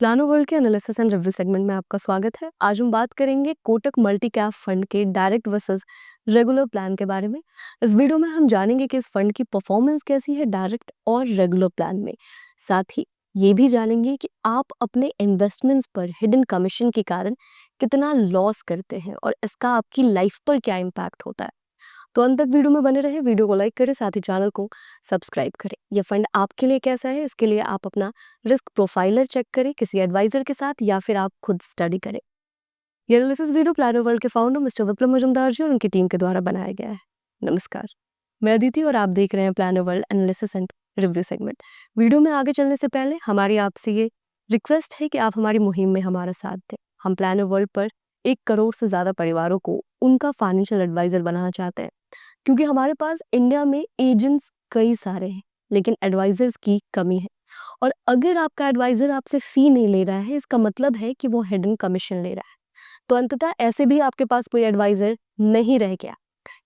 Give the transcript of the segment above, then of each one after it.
Plano world के analysis and review segment में आपका स्वागत है। आज हम बात करेंगे कोटक मल्टी कैप फंड के डायरेक्ट वर्सेस रेगुलर प्लान के बारे में। इस वीडियो में हम जानेंगे कि इस फंड की परफॉर्मेंस कैसी है डायरेक्ट और रेगुलर प्लान में। साथ ही ये भी जानेंगे कि आप अपने इन्वेस्टमेंट्स पर हिडन कमीशन के कारण कितना लॉस करते हैं और इसका आपकी लाइफ पर क्या इम्पैक्ट होता है। तो अंत तक वीडियो में बने रहे, वीडियो को लाइक करें, साथ ही चैनल को सब्सक्राइब करें। यह फंड आपके लिए कैसा है, इसके लिए आप अपना रिस्क प्रोफाइलर चेक करें किसी एडवाइजर के साथ या फिर आप खुद स्टडी करें। ये एनालिसिस वीडियो प्लानो वर्ल्ड के फाउंडर मिस्टर विप्लव मजुमदार जी और उनकी टीम के द्वारा बनाया गया है। नमस्कार, मैं अदिति और आप देख रहे हैं plano world analysis and review segment. Video में आगे चलने से पहले हमारी आपसे ये रिक्वेस्ट है कि आप हमारी मुहिम में हमारा साथ दें। हम प्लानो वर्ल्ड पर 1 करोड़ से ज़्यादा परिवारों को उनका फाइनेंशियल एडवाइजर बनाना चाहते हैं, क्योंकि हमारे पास इंडिया में एजेंट्स कई सारे हैं लेकिन एडवाइजर्स की कमी है। और अगर आपका एडवाइजर आपसे फी नहीं ले रहा है, इसका मतलब है कि वो हिडन कमीशन ले रहा है। तो अंततः ऐसे भी आपके पास कोई एडवाइजर नहीं रह गया।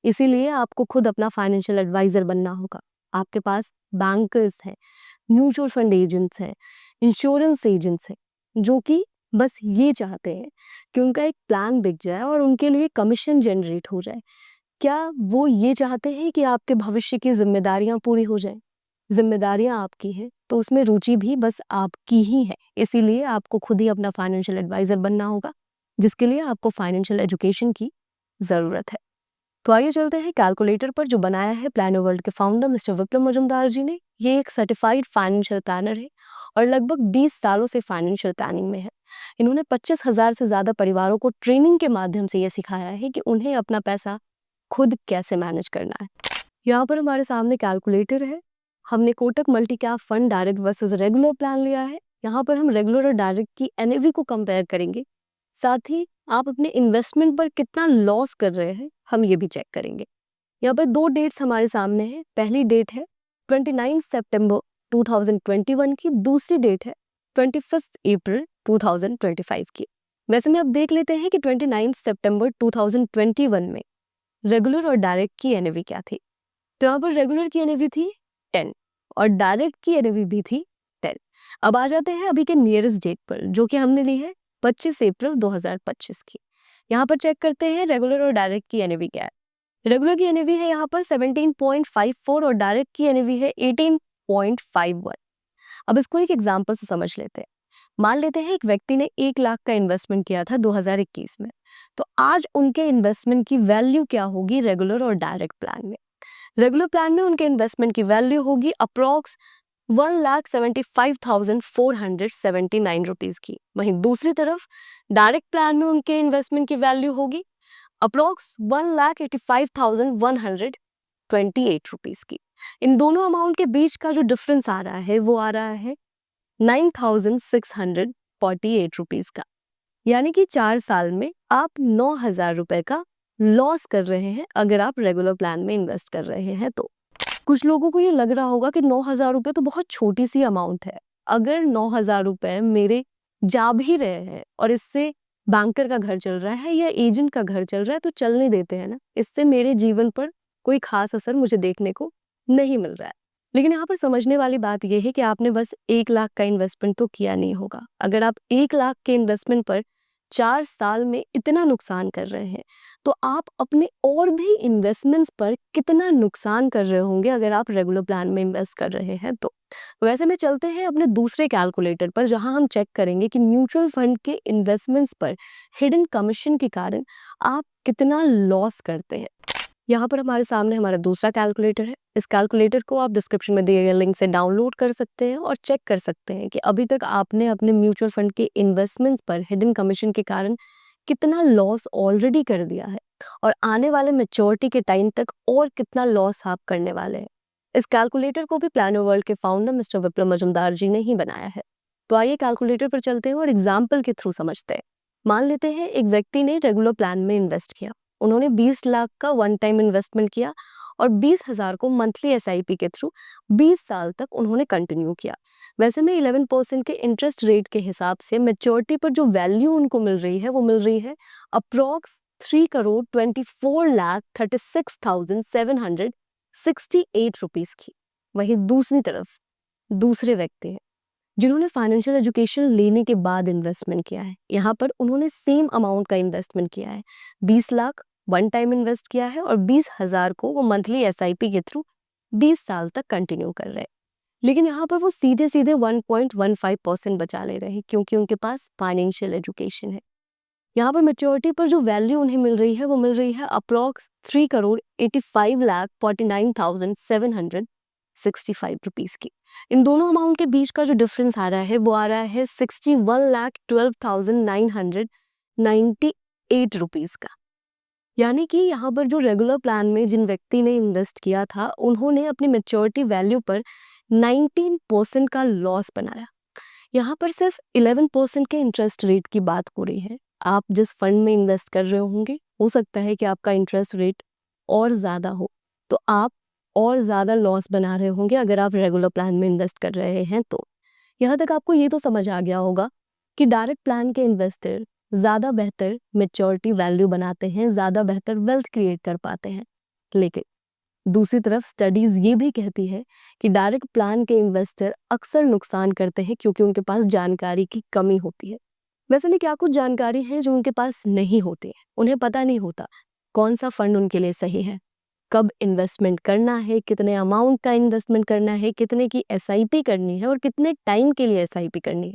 इसीलिए आपको खुद अपना फाइनेंशियल एडवाइजर बनना होगा। आपके पास बैंकर्स हैं, म्यूचुअल फंड एजेंट्स हैं, इंश्योरेंस एजेंट्स हैं, जो कि बस ये चाहते हैं कि उनका एक प्लान बिक जाए और उनके लिए कमीशन जनरेट हो जाए। क्या वो ये चाहते हैं कि आपके भविष्य की जिम्मेदारियां पूरी हो जाएं? जिम्मेदारियां आपकी हैं तो उसमें रुचि भी बस आपकी ही है। इसीलिए आपको खुद ही अपना फाइनेंशियल एडवाइजर बनना होगा, जिसके लिए आपको फाइनेंशियल एजुकेशन की ज़रूरत है। तो आइए चलते हैं कैलकुलेटर पर, जो बनाया है प्लानो वर्ल्ड के फाउंडर मिस्टर विप्लव मजुमदार जी ने। ये एक सर्टिफाइड फाइनेंशियल प्लानर है और लगभग 20 सालों से फाइनेंशियल प्लानिंग में है। इन्होंने 25,000 से ज़्यादा परिवारों को ट्रेनिंग के माध्यम से ये सिखाया है कि उन्हें अपना पैसा खुद कैसे मैनेज करना है। यहाँ पर हमारे सामने कैलकुलेटर है। हमने Kotak multi cap fund direct versus regular plan लिया है। यहाँ पर हम रेगुलर और डायरेक्ट की एनएवी को कंपेयर करेंगे। साथ ही आप अपने इन्वेस्टमेंट पर कितना लॉस कर रहे हैं, हम ये भी चेक करेंगे। यहाँ पर 2 डेट्स हमारे सामने हैं। पहली डेट है 29 सितंबर 2021 की, दूसरी डेट है 21 अप्रैल 2025 की। वैसे में अब देख लेते हैं कि 29 सितंबर 2021 में रेगुलर और डायरेक्ट की एनएवी क्या थी। तो यहाँ पर रेगुलर की एनएवी थी 10 और डायरेक्ट की एनएवी भी थी 10। अब आ जाते हैं अभी के नियरेस्ट डेट पर, जो कि हमने ली है 25 अप्रैल 2025 की। यहाँ पर चेक करते हैं रेगुलर और डायरेक्ट की एनएवी क्या है। रेगुलर की एनएवी है यहाँ पर 17.54 और डायरेक्ट की एनएवी है 18.51। अब इसको एक एग्जाम्पल से समझ लेते हैं। मान लेते हैं एक व्यक्ति ने 1 लाख का इन्वेस्टमेंट किया था 2021 में। तो आज उनके इन्वेस्टमेंट की वैल्यू क्या होगी रेगुलर और डायरेक्ट प्लान में? रेगुलर प्लान में उनके इन्वेस्टमेंट की वैल्यू होगी अप्रॉक्स 1,75,479 रुपीज की। वहीं दूसरी तरफ डायरेक्ट प्लान में उनके इन्वेस्टमेंट की वैल्यू होगी अप्रॉक्स 1,85,128 रुपीज की। इन दोनों अमाउंट के बीच का जो डिफरेंस आ रहा है वो आ रहा है 9,648 रुपीज का। यानी कि 4 साल में आप 9,000 रुपए का लॉस कर रहे हैं अगर आप रेगुलर प्लान में इन्वेस्ट कर रहे हैं तो। कुछ लोगों को ये लग रहा होगा कि 9,000 रुपए तो बहुत छोटी सी अमाउंट है। अगर 9,000 रुपए मेरे जा भी रहे हैं और इससे बैंकर का घर चल रहा है या एजेंट का घर चल रहा है तो चलने देते हैं ना, इससे मेरे जीवन पर कोई खास असर मुझे देखने को नहीं मिल रहा है। लेकिन यहाँ पर समझने वाली बात यह है कि आपने बस 1 लाख का इन्वेस्टमेंट तो किया नहीं होगा। अगर आप 1 लाख के इन्वेस्टमेंट पर 4 साल में इतना नुकसान कर रहे हैं, तो आप अपने और भी इन्वेस्टमेंट्स पर कितना नुकसान कर रहे होंगे अगर आप रेगुलर प्लान में इन्वेस्ट कर रहे हैं तो। वैसे में चलते हैं अपने दूसरे कैलकुलेटर पर, जहां हम चेक करेंगे कि म्यूचुअल फंड के इन्वेस्टमेंट्स पर हिडन कमीशन के कारण आप कितना लॉस करते हैं। यहाँ पर हमारे सामने हमारा दूसरा कैलकुलेटर है। इस कैलकुलेटर को आप डिस्क्रिप्शन में दिए गए लिंक से डाउनलोड कर सकते हैं और चेक कर सकते हैं कि अभी तक आपने अपने म्यूचुअल फंड के इन्वेस्टमेंट्स पर हिडन कमीशन के कारण कितना लॉस ऑलरेडी कर दिया है और आने वाले मैच्योरिटी के टाइम तक और कितना लॉस आप करने वाले हैं। इस कैलकुलेटर को भी प्लानो वर्ल्ड के फाउंडर मिस्टर विप्लव मजुमदार जी ने ही बनाया है। तो आइए कैलकुलेटर पर चलते हैं और एग्जाम्पल के थ्रू समझते हैं। मान लेते हैं एक व्यक्ति ने रेगुलर प्लान में इन्वेस्ट किया। उन्होंने 20 लाख का वन टाइम इन्वेस्टमेंट किया और 20,000 को मंथली एसआईपी के थ्रू 20 साल तक उन्होंने कंटिन्यू किया। वैसे में 11% के इंटरेस्ट रेट के हिसाब से मैच्योरिटी पर जो वैल्यू उनको मिल रही है वो मिल रही है अप्रॉक्स 3,24,36,768 रुपीज की। वहीं दूसरी तरफ दूसरे व्यक्ति हैं जिन्होंने फाइनेंशियल एजुकेशन लेने के बाद इन्वेस्टमेंट किया है, यहाँ पर उन्होंने सेम अमाउंट का इन्वेस्टमेंट किया है, 20 लाख वन टाइम इन्वेस्ट किया है और 20,000 को वो मंथली SIP के थ्रू 20 साल तक कंटिन्यू कर रहे हैं। लेकिन यहाँ पर वो सीधे सीधे 1.15% बचा ले रहे हैं क्योंकि उनके पास फाइनेंशियल एजुकेशन है। यहाँ पर मेच्योरिटी पर जो वैल्यू उन्हें मिल रही है वो मिल रही है अप्रॉक्स 3,85,49,765 रुपीज़ की। इन दोनों अमाउंट के बीच का जो डिफरेंस आ रहा है वो आ रहा है 61,12,998 रुपीज़ का। यानी कि यहाँ पर जो रेगुलर प्लान में जिन व्यक्ति ने इन्वेस्ट किया था उन्होंने अपनी मेच्योरिटी वैल्यू पर 19% का लॉस बनाया। यहाँ पर सिर्फ 11% के इंटरेस्ट रेट की बात हो रही है। आप जिस फंड में इन्वेस्ट कर रहे होंगे हो सकता है कि आपका इंटरेस्ट रेट और ज़्यादा हो, तो आप और ज़्यादा लॉस बना रहे होंगे अगर आप रेगुलर प्लान में इन्वेस्ट कर रहे हैं तो। यहाँ तक आपको ये तो समझ आ गया होगा कि डायरेक्ट प्लान के इन्वेस्टर ज़्यादा बेहतर मेच्योरिटी वैल्यू बनाते हैं, ज़्यादा बेहतर वेल्थ क्रिएट कर पाते हैं। लेकिन दूसरी तरफ स्टडीज़ ये भी कहती है कि डायरेक्ट प्लान के इन्वेस्टर अक्सर नुकसान करते हैं क्योंकि उनके पास जानकारी की कमी होती है। वैसे भी क्या कुछ जानकारी है जो उनके पास नहीं होती है। उन्हें पता नहीं होता कौन सा फंड उनके लिए सही है, कब इन्वेस्टमेंट करना है, कितने अमाउंट का इन्वेस्टमेंट करना है, कितने की SIP करनी है और कितने टाइम के लिए SIP करनी है।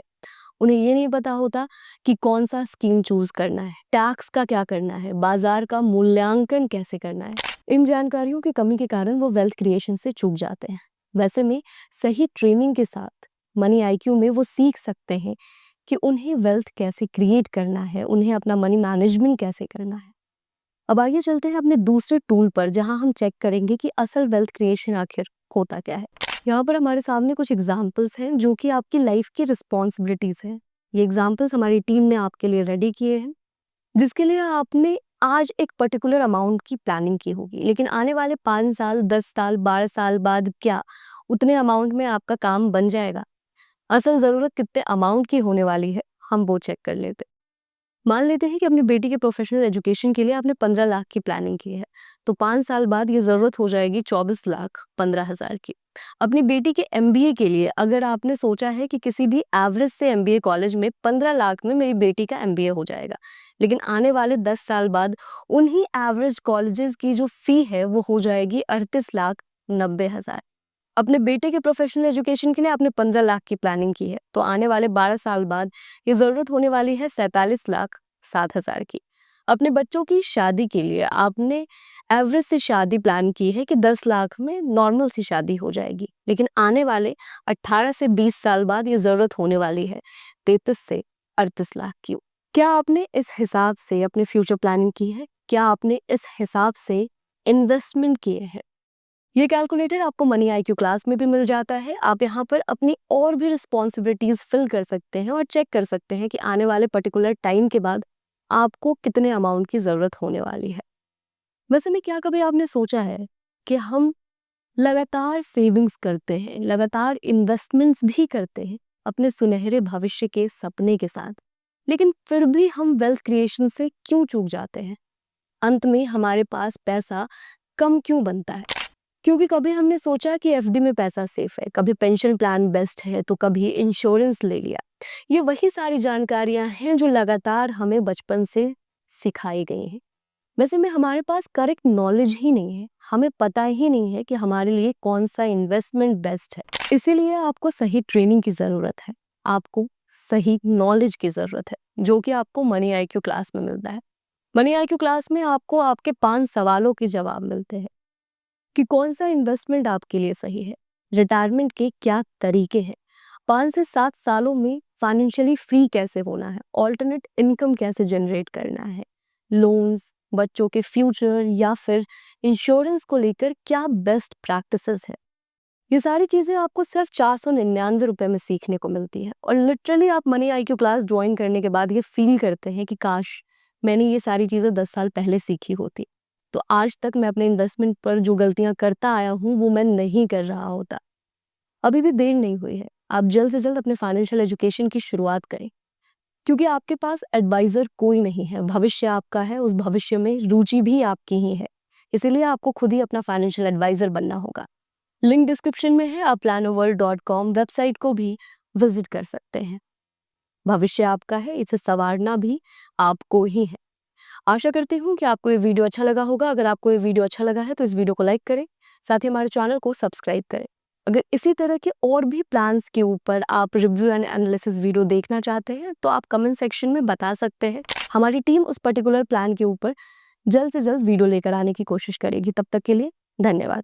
उन्हें ये नहीं पता होता कि कौन सा स्कीम चूज करना है, टैक्स का क्या करना है, बाजार का मूल्यांकन कैसे करना है। इन जानकारियों की कमी के कारण वो वेल्थ क्रिएशन से चूक जाते हैं। वैसे में सही ट्रेनिंग के साथ मनी IQ में वो सीख सकते हैं कि उन्हें वेल्थ कैसे क्रिएट करना है, उन्हें अपना मनी मैनेजमेंट कैसे करना है। अब आइए चलते हैं अपने दूसरे टूल पर जहां हम चेक करेंगे कि असल वेल्थ क्रिएशन आखिर होता क्या है। यहाँ पर हमारे सामने कुछ एग्जाम्पल्स हैं जो कि आपकी लाइफ की रिस्पॉन्सिबिलिटीज हैं। ये एग्जाम्पल्स हमारी टीम ने आपके लिए रेडी किए हैं, जिसके लिए आपने आज एक पर्टिकुलर अमाउंट की प्लानिंग की होगी, लेकिन आने वाले 5 साल, 10 साल, 12 साल बाद क्या उतने अमाउंट में आपका काम बन जाएगा? असल ज़रूरत कितने अमाउंट की होने वाली है, हम वो चेक कर लेते हैं। मान लेते हैं कि अपनी बेटी के प्रोफेशनल एजुकेशन के लिए आपने 15 लाख की प्लानिंग की है, तो 5 साल बाद ये ज़रूरत हो जाएगी 24,15,000 की। अपनी बेटी के MBA के लिए अगर आपने सोचा है कि किसी भी एवरेज से MBA कॉलेज में 15 लाख में मेरी बेटी का MBA हो जाएगा, लेकिन आने वाले 10 साल बाद उन्हीं एवरेज कॉलेजेस की जो फ़ी है वो हो जाएगी 38,90,000। अपने बेटे के प्रोफेशनल एजुकेशन के लिए आपने 15 लाख की प्लानिंग की है, तो आने वाले 12 साल बाद ये ज़रूरत होने वाली है 47,07,000 की। अपने बच्चों की शादी के लिए आपने एवरेज से शादी प्लान की है कि 10 लाख में नॉर्मल सी शादी हो जाएगी, लेकिन आने वाले 18 से 20 साल बाद ये ज़रूरत होने वाली है 33 से 38 लाख की। क्या आपने इस हिसाब से अपने फ्यूचर प्लानिंग की है? क्या आपने इस हिसाब से इन्वेस्टमेंट किए हैं? ये कैलकुलेटर आपको मनी IQ क्लास में भी मिल जाता है। आप यहाँ पर अपनी और भी रिस्पॉन्सिबिलिटीज फिल कर सकते हैं और चेक कर सकते हैं कि आने वाले पर्टिकुलर टाइम के बाद आपको कितने अमाउंट की ज़रूरत होने वाली है। वैसे में क्या कभी आपने सोचा है कि हम लगातार सेविंग्स करते हैं, लगातार इन्वेस्टमेंट्स भी करते हैं अपने सुनहरे भविष्य के सपने के साथ, लेकिन फिर भी हम वेल्थ क्रिएशन से क्यों चूक जाते हैं? अंत में हमारे पास पैसा कम क्यों बनता है? क्योंकि कभी हमने सोचा कि FD में पैसा सेफ है, कभी पेंशन प्लान बेस्ट है, तो कभी इंश्योरेंस ले लिया। ये वही सारी जानकारियां हैं जो लगातार हमें बचपन से सिखाई गई हैं। वैसे में हमारे पास करेक्ट नॉलेज ही नहीं है, हमें पता ही नहीं है कि हमारे लिए कौन सा इन्वेस्टमेंट बेस्ट है। इसीलिए आपको सही ट्रेनिंग की ज़रूरत है, आपको सही नॉलेज की ज़रूरत है, जो कि आपको मनी IQ क्लास में मिलता है। मनी IQ क्लास में आपको आपके 5 सवालों के जवाब मिलते हैं कि कौन सा इन्वेस्टमेंट आपके लिए सही है, रिटायरमेंट के क्या तरीके हैं, 5 से 7 सालों में फाइनेंशियली फ्री कैसे होना है, ऑल्टरनेट इनकम कैसे जनरेट करना है, लोन्स, बच्चों के फ्यूचर या फिर इंश्योरेंस को लेकर क्या बेस्ट प्रैक्टिसेस है। ये सारी चीज़ें आपको सिर्फ 499 रुपये में सीखने को मिलती है और लिटरली आप मनी IQ क्लास ज्वाइन करने के बाद ये फील करते हैं कि काश मैंने ये सारी चीज़ें 10 साल पहले सीखी होती, तो आज तक मैं अपने इन्वेस्टमेंट पर जो गलतियां करता आया हूँ वो मैं नहीं कर रहा होता। अभी भी देर नहीं हुई है, आप जल्द से जल्द अपने फाइनेंशियल एजुकेशन की शुरुआत करें, क्योंकि आपके पास एडवाइज़र कोई नहीं है, भविष्य आपका है, उस भविष्य में रुचि भी आपकी ही है। इसीलिए आपको खुद ही अपना फाइनेंशियल एडवाइज़र बनना होगा। लिंक डिस्क्रिप्शन में है, आप planoworld.com वेबसाइट को भी विजिट कर सकते हैं। भविष्य आपका है, इसे संवारना भी आपको ही है। आशा करती हूँ कि आपको ये वीडियो अच्छा लगा होगा। अगर आपको ये वीडियो अच्छा लगा है तो इस वीडियो को लाइक करें, साथ ही हमारे चैनल को सब्सक्राइब करें। अगर इसी तरह के और भी प्लान्स के ऊपर आप रिव्यू एंड एनालिसिस वीडियो देखना चाहते हैं तो आप कमेंट सेक्शन में बता सकते हैं। हमारी टीम उस पर्टिकुलर प्लान के ऊपर जल्द से जल्द वीडियो लेकर आने की कोशिश करेगी। तब तक के लिए धन्यवाद।